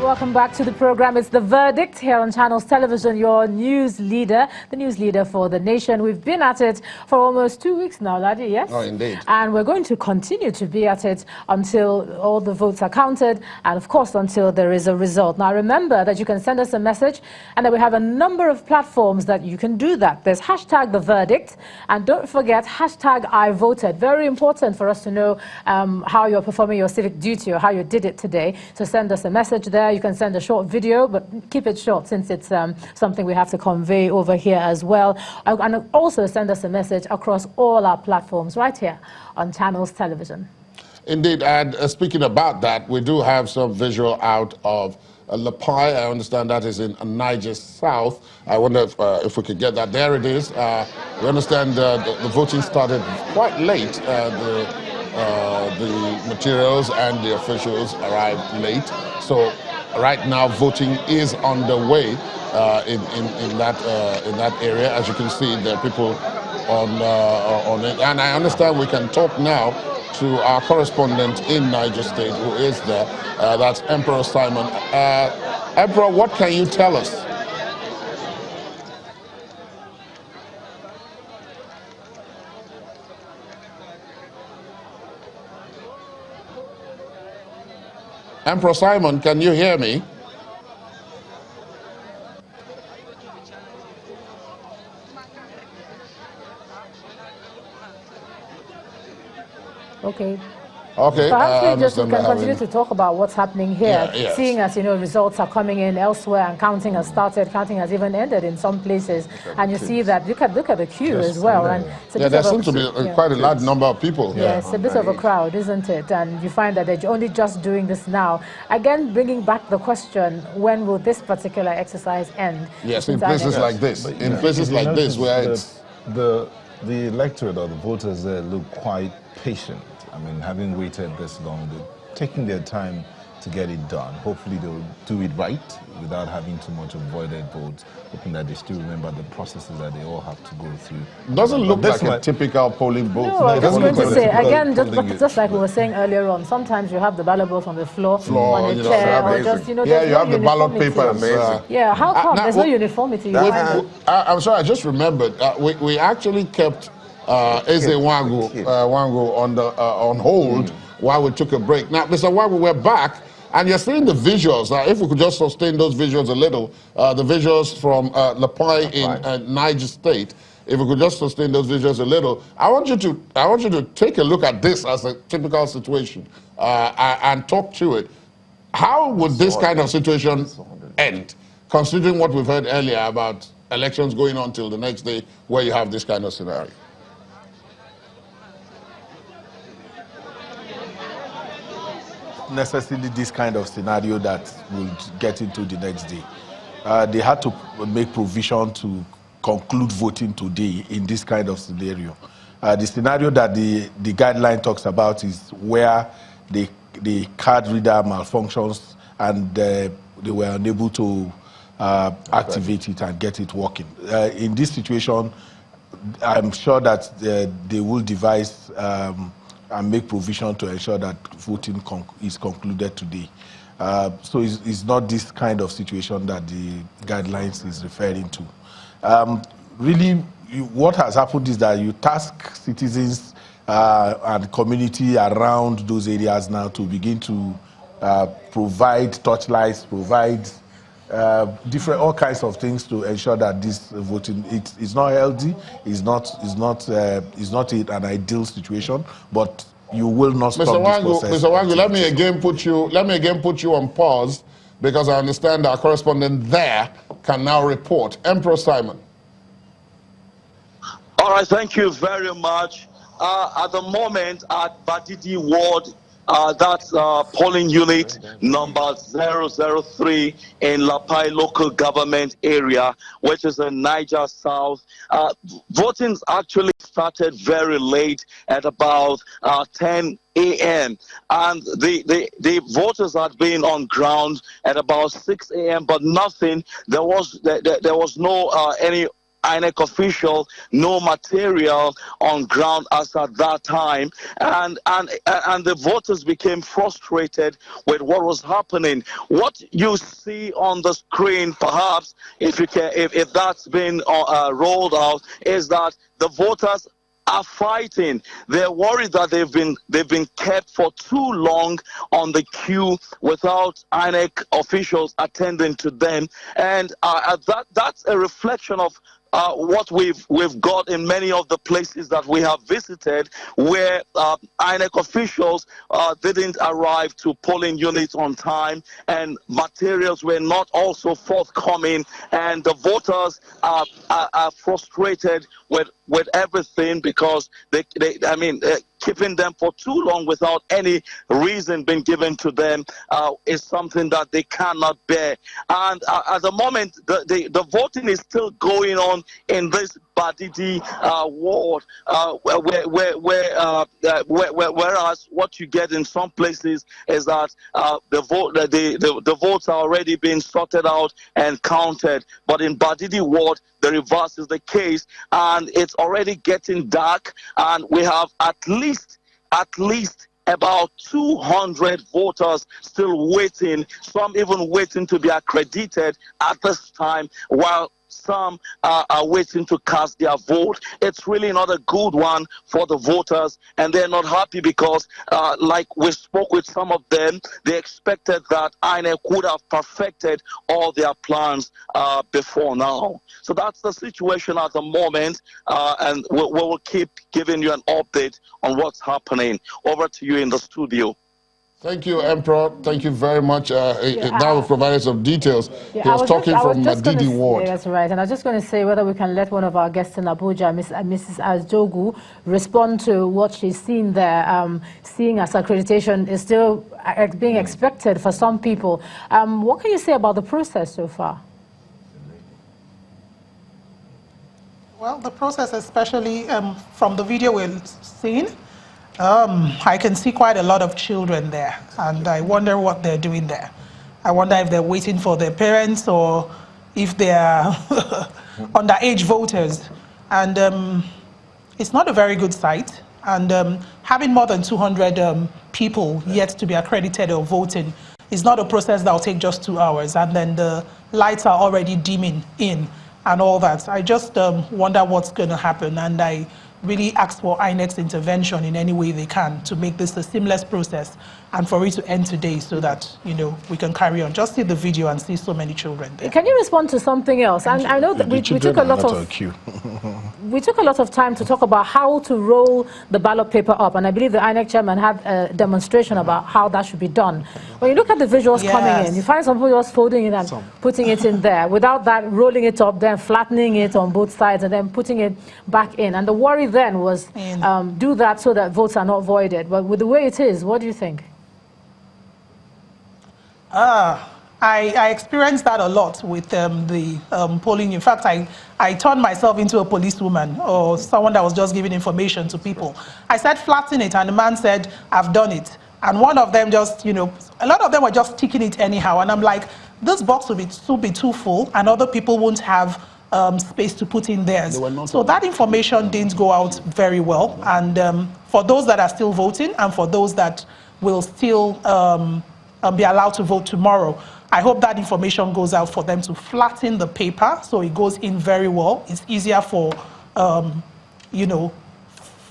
welcome back to the program. It's The Verdict here on Channels Television, your news leader, the news leader for the nation. We've been at it for almost 2 weeks now, Laddie, yes? Oh, indeed. And we're going to continue to be at it until all the votes are counted and, of course, until there is a result. Now, remember that you can send us a message and that we have a number of platforms that you can do that. There's hashtag The Verdict, and don't forget hashtag I voted. Very important for us to know how you're performing your civic duty or how you did it today. So send us a message there. You can send a short video, but keep it short since it's something we have to convey over here as well. And also send us a message across all our platforms right here on Channels Television. Indeed, and speaking about that, we do have some visual out of Lapai. I understand that is in Niger South. I wonder if we could get that. There it is. We understand the voting started quite late. The materials and the officials arrived late. So right now, voting is underway in that area. As you can see, there are people on it. And I understand we can talk now to our correspondent in Niger State, who is there. That's Emperor Simon. Emperor, what can you tell us? Emperor Simon, can you hear me? Okay. Okay. Perhaps we can continue to talk about what's happening here, yes. Seeing as, you know, results are coming in elsewhere and counting has started, counting has even ended in some places. And you see that, look at the queue as well. And there seems to be quite a large number of people. Yeah, it's a bit of a crowd, isn't it? And you find that they're only just doing this now. Again, bringing back the question, when will this particular exercise end? Yes, in places like this. In places like this where it's... The electorate or the voters there look quite patient. I mean, having waited this long, they're taking their time to get it done. Hopefully they'll do it right without having too much avoided votes, hoping that they still remember the processes that they all have to go through. Doesn't look like a typical polling booth. No, I was going to say, again, just like we were saying earlier on, sometimes you have the ballot box on the floor on a chair, or just, you know, yeah, you have the ballot papers. Yeah, how come there's no uniformity? I'm sorry, I just remembered, we actually kept Eze Wangu on hold while we took a break. Now, Mr. Wangu, we're back, and you're seeing the visuals. If we could just sustain those visuals a little, the visuals from Lapai in Niger State. If we could just sustain those visuals a little, I want you to take a look at this as a typical situation and talk to it. How would this kind of situation end, considering what we've heard earlier about elections going on till the next day, where you have this kind of scenario? Necessarily this kind of scenario that will get into the next day. They had to make provision to conclude voting today in this kind of scenario. The scenario that the guideline talks about is where the card reader malfunctions and they were unable to activate it and get it working. In this situation, I'm sure that they will devise and make provision to ensure that voting is concluded today. So it's not this kind of situation that the guidelines is referring to. Really, what has happened is that you task citizens and community around those areas now to begin to provide touchlights, provide all kinds of things to ensure that this voting is not healthy, is not an ideal situation, but you will not stop this process. Mr. Wangu, let me again put you on pause, because I understand our correspondent there can now report. Emperor Simon. All right, thank you very much. At the moment at Badidi Ward, that's polling unit number 003 in Lapai local government area, which is in Niger South. Voting actually started very late at about 10 a.m. and the voters had been on ground at about 6 a.m. but nothing. There was no any INEK official no material on ground as at that time, and the voters became frustrated with what was happening. What you see on the screen, perhaps, if you can, if that's been rolled out, is that the voters are fighting. They're worried that they've been kept for too long on the queue without INEK officials attending to them, and that's a reflection of what we've got in many of the places that we have visited, where INEK officials didn't arrive to polling units on time, and materials were not also forthcoming, and the voters are frustrated with everything because keeping them for too long without any reason being given to them is something that they cannot bear. And at the moment, the voting is still going on in this Badidi ward, whereas what you get in some places is that the votes are already being sorted out and counted. But in Badidi ward, the reverse is the case, and it's already getting dark, and we have at least about 200 voters still waiting, some even waiting to be accredited at this time, while some are waiting to cast their vote. It's really not a good one for the voters, and they're not happy because, like we spoke with some of them, they expected that INEK would have perfected all their plans before now. So that's the situation at the moment, and we will keep giving you an update on what's happening. Over to you in the studio. Thank you, Emperor. Thank you very much. Now we've provided some details. He was talking from Madidi Ward. That's right. And I was just going to say whether we can let one of our guests in Abuja, Mrs. Ajogu, respond to what she's seen there, seeing as accreditation is still being expected for some people. What can you say about the process so far? Well, the process, especially from the video we've seen, I can see quite a lot of children there, and I wonder what they're doing there. I wonder if they're waiting for their parents or if they're underage voters. And it's not a very good sight. And having more than 200 people yet to be accredited or voting is not a process that will take just 2 hours, and then the lights are already dimming in and all that. I just wonder what's going to happen, and I really ask for INEK's intervention in any way they can to make this a seamless process and for it to end today so that, you know, we can carry on. Just see the video and see so many children there. Can you respond to something else? And I know that we took a lot of we took a lot of time to talk about how to roll the ballot paper up, and I believe the INEK chairman had a demonstration about how that should be done. When you look at the visuals coming in, you find some people just folding it and putting it in there without that rolling it up, then flattening it on both sides and then putting it back in. And the worry then was do that so that votes are not voided. But with the way it is, what do you think? I experienced that a lot with the polling. In fact, I turned myself into a policewoman or someone that was just giving information to people. I said, flatten it, and the man said, I've done it. And one of them just, you know, a lot of them were just sticking it anyhow. And I'm like, this box will be too full, and other people won't have space to put in theirs. So that information didn't go out very well. And for those that are still voting and for those that will still be allowed to vote tomorrow, I hope that information goes out for them to flatten the paper so it goes in very well. It's easier for, you know,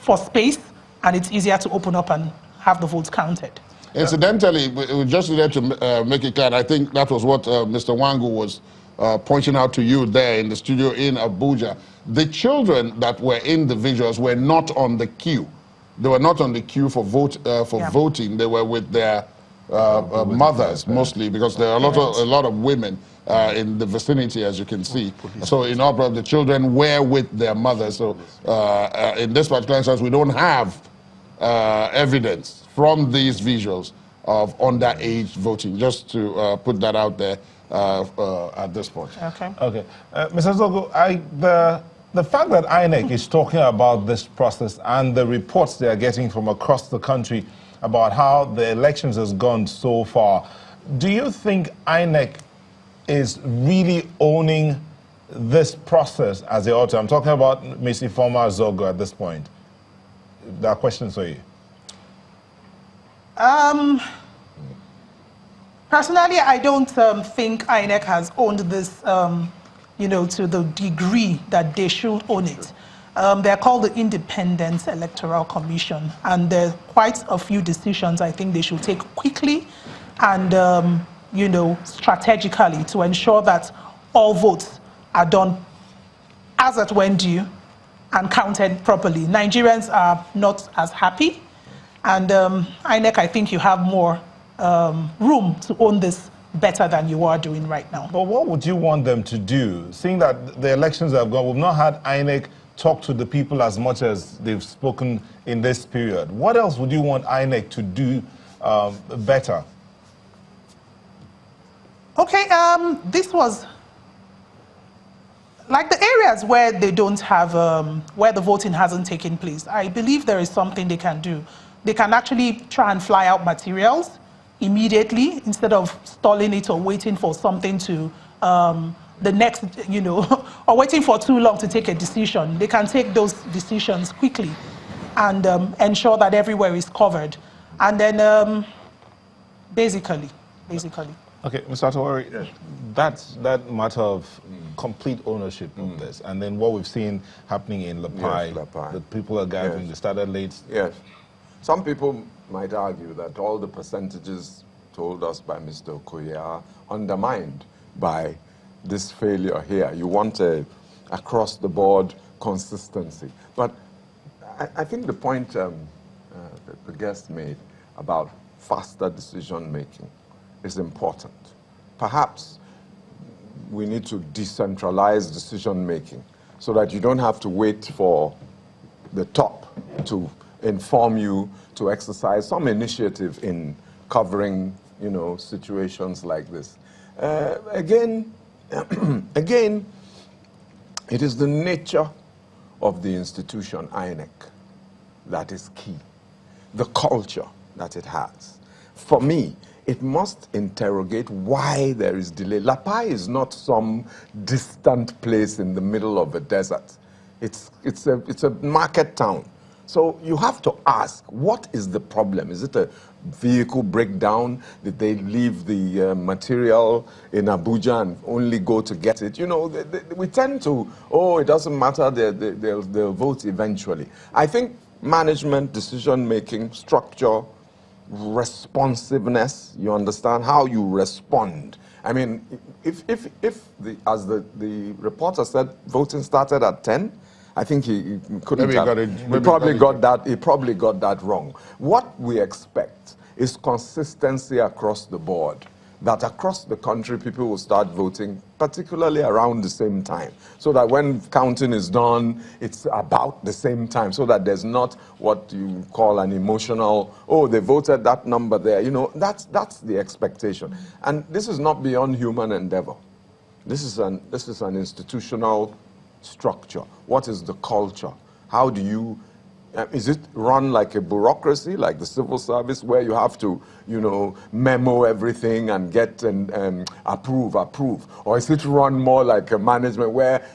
for space, and it's easier to open up and have the votes counted. Incidentally, we just needed to make it clear, I think that was what Mr. Wangu was pointing out to you there in the studio in Abuja. The children that were in the visuals were not on the queue. They were not on the queue for voting. They were with their mothers mostly, because there are a lot of women in the vicinity, as you can see. So in our problem, the children were with their mothers. So in this particular instance, we don't have evidence from these visuals of underage voting. Just to put that out there at this point. Okay. Okay, Mr. Zogo, the fact that INEK is talking about this process and the reports they are getting from across the country about how the elections has gone so far, do you think INEK is really owning this process as they ought to? I'm talking about Ms. Ifeoma Zogo at this point. There are questions for you. Personally, I don't think INEK has owned this, you know, to the degree that they should own it. They're called the Independent Electoral Commission, and there are quite a few decisions I think they should take quickly and, you know, strategically to ensure that all votes are done as at when due and counted properly. Nigerians are not as happy, and INEK, I think you have more room to own this better than you are doing right now. But what would you want them to do? Seeing that the elections have gone, we've not had INEK talk to the people as much as they've spoken in this period. What else would you want INEK to do better? Okay, this was like the areas where they don't have, where the voting hasn't taken place. I believe there is something they can do. They can actually try and fly out materials immediately instead of stalling it or waiting for something to, the next, you know, or waiting for too long to take a decision. They can take those decisions quickly and ensure that everywhere is covered. And then, basically. Okay, Mr. Atawari, yes. that matter of complete ownership of this, and then what we've seen happening in Lapai, the people are gathering, they started late. Yes. Some people might argue that all the percentages told us by Mr. Okoye are undermined by this failure here. You want a across-the-board consistency. But I think the point that the guest made about faster decision-making is important. Perhaps we need to decentralize decision-making so that you don't have to wait for the top to inform you to exercise some initiative in covering, you know, situations like this. Again, it is the nature of the institution, INEK, that is key. The culture that it has. For me, it must interrogate why there is delay. Lapai is not some distant place in the middle of a desert. It's a market town. So you have to ask, what is the problem? Is it a vehicle breakdown? Did they leave the material in Abuja and only go to get it? You know, we tend to, oh, it doesn't matter, they'll vote eventually. I think management, decision-making, structure, responsiveness, you understand how you respond. I mean, if as the reporter said, voting started at 10, I think he couldn't he probably got that wrong. What we expect is consistency across the board, that across the country people will start voting, particularly around the same time, so that when counting is done, it's about the same time, so that there's not what you call an emotional, oh, they voted that number there. You know, that's the expectation. And this is not beyond human endeavor. This is an institutional structure. What is the culture? How do you, is it run like a bureaucracy, like the civil service, where you have to, you know, memo everything and get and approve? Or is it run more like a management where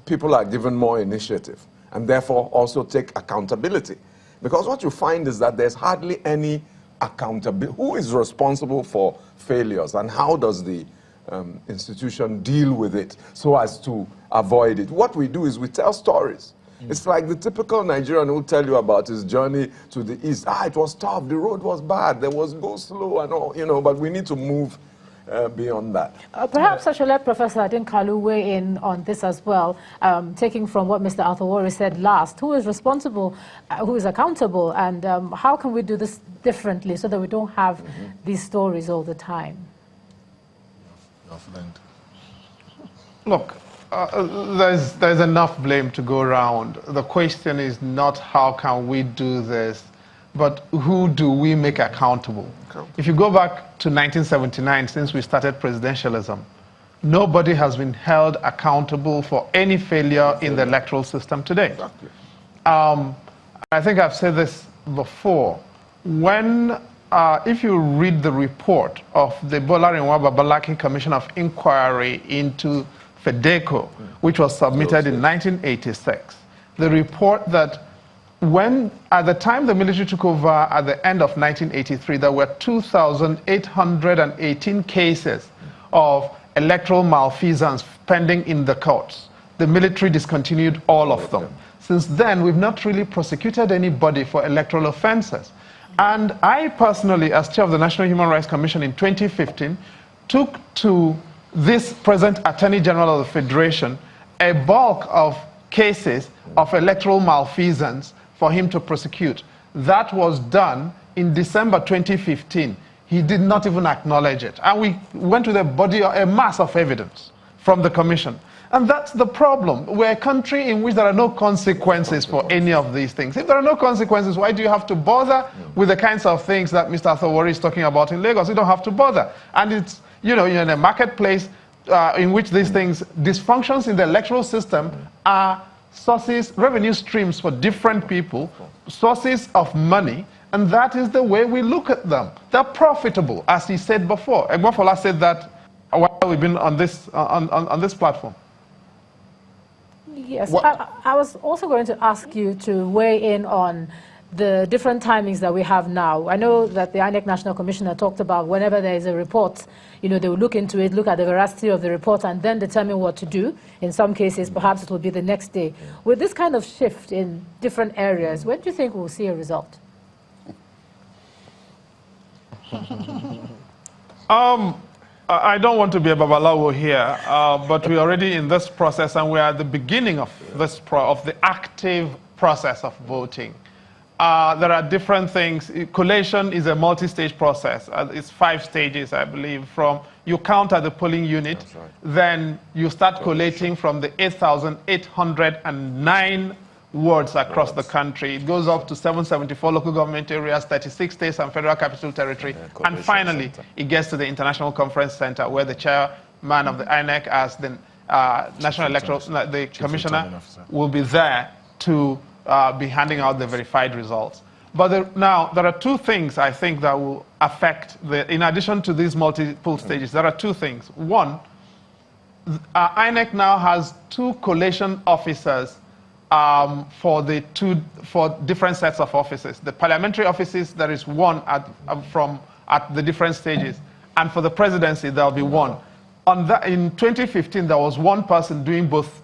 people are given more initiative and therefore also take accountability? Because what you find is that there's hardly any accountability. Who is responsible for failures, and how does the institution deal with it so as to avoid it? What we do is we tell stories. It's like the typical Nigerian who will tell you about his journey to the east. It was tough, the road was bad, there was go slow and all, you know, but we need to move beyond that. Perhaps I should let Professor Adinkalu weigh in on this as well, taking from what Mr. Atawari said last. Who is responsible, who is accountable, and how can we do this differently so that we don't have these stories all the time? Look, there's enough blame to go around. The question is not how can we do this, but who do we make accountable? If you go back to 1979, since we started presidentialism, nobody has been held accountable for any failure in the electoral system today. Exactly. I think I've said this before. When if you read the report of the Bolarinwa Babalaki Commission of Inquiry into FEDECO, which was submitted in 1986. The report that at the time the military took over at the end of 1983, there were 2,818 cases of electoral malfeasance pending in the courts. The military discontinued all of them. Since then, we've not really prosecuted anybody for electoral offenses. And I personally, as chair of the National Human Rights Commission in 2015, took to this present Attorney General of the Federation a bulk of cases of electoral malfeasance for him to prosecute. That was done in December 2015. He did not even acknowledge it. And we went with a mass of evidence from the commission. And that's the problem. We're a country in which there are no consequences for any of these things. If there are no consequences, why do you have to bother with the kinds of things that Mr. Thawari is talking about in Lagos? You don't have to bother. And it's, you know, in a marketplace in which these things, dysfunctions in the electoral system are sources, revenue streams for different people, sources of money, and that is the way we look at them. They're profitable, as he said before. Egmofola said that while we've been on this platform. Yes, I was also going to ask you to weigh in on the different timings that we have now. I know that the INEK National Commissioner talked about whenever there is a report, you know, they will look into it, look at the veracity of the report, and then determine what to do. In some cases, perhaps it will be the next day. With this kind of shift in different areas, when do you think we'll see a result? I don't want to be a babalawo here, but we're already in this process, and we're at the beginning of this of the active process of voting. There are different things. Collation is a multi-stage process. It's 5 stages, I believe. From you count at the polling unit, then you start collating from the 8,809 wards across the country. It goes up to 774 local government areas, 36 states and federal capital territory. And finally, it gets to the International Conference Center, where the chairman of the INEK, as the National Electoral, the commissioner, will be there to be handing out the verified results. But now, there are 2 things I think that will affect, in addition to these multiple stages, there are 2 things. One, INEK now has 2 collation officers for different sets of offices. The parliamentary offices, there is 1 at the different stages. And for the presidency, there will be 1. In 2015, there was 1 person doing both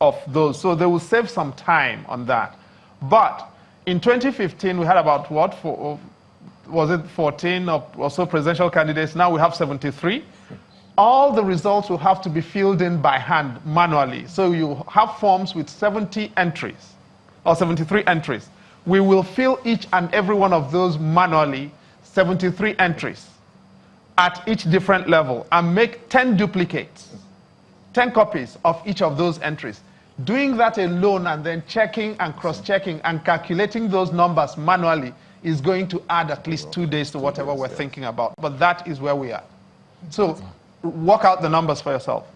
of those. So they will save some time on that. But in 2015, we had about, was it 14 or so presidential candidates? Now we have 73. All the results will have to be filled in by hand, manually. So you have forms with 70 entries, or 73 entries. We will fill each and every one of those manually, 73 entries, at each different level, and make 10 duplicates, 10 copies of each of those entries. Doing that alone and then checking and cross-checking and calculating those numbers manually is going to add at least 2 days to whatever we're thinking about. But that is where we are. So work out the numbers for yourself.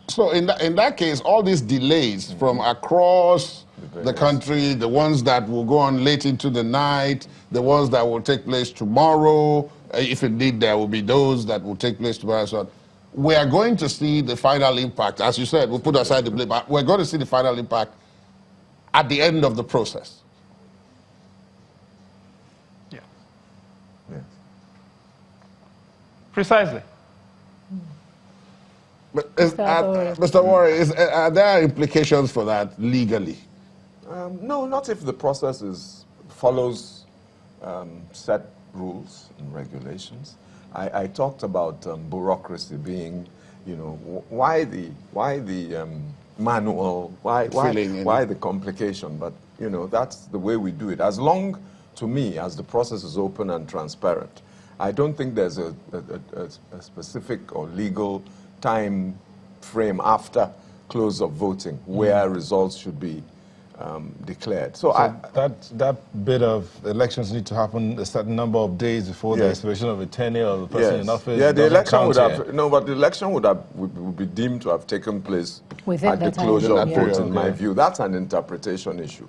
So in that case, all these delays from across the country, the ones that will go on late into the night, the ones that will take place tomorrow, if indeed there will be those that will take place tomorrow, so on, we are going to see the final impact. As you said, we'll put aside the blame, but we're going to see the final impact at the end of the process. Yeah. Yes. Precisely. But Mr. Warren, are there implications for that legally? No, not if the process follows set rules and regulations. I talked about bureaucracy being, you know, why the manual, why the complication? But you know, that's the way we do it. As long, to me, as the process is open and transparent, I don't think there's a specific or legal time frame after close of voting where results should be declared. So that bit of elections need to happen a certain number of days before the expiration of a tenure of the person in office. Yeah, the election would have but the election would be deemed to have taken place at the closure of vote. In my view, that's an interpretation issue.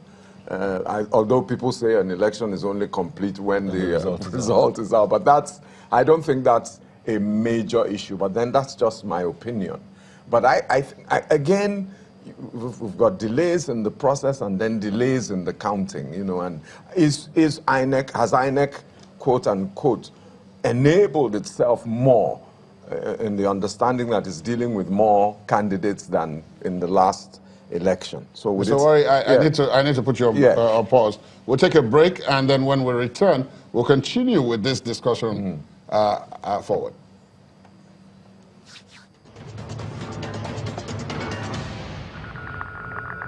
Although people say an election is only complete when the result is out, but I don't think that's a major issue. But then that's just my opinion. But again, we've got delays in the process and then delays in the counting, you know, and has INEK, quote unquote, enabled itself more in the understanding that it's dealing with more candidates than in the last election. So with Mr. Worry, I need to put you on pause. We'll take a break, and then when we return, we'll continue with this discussion forward.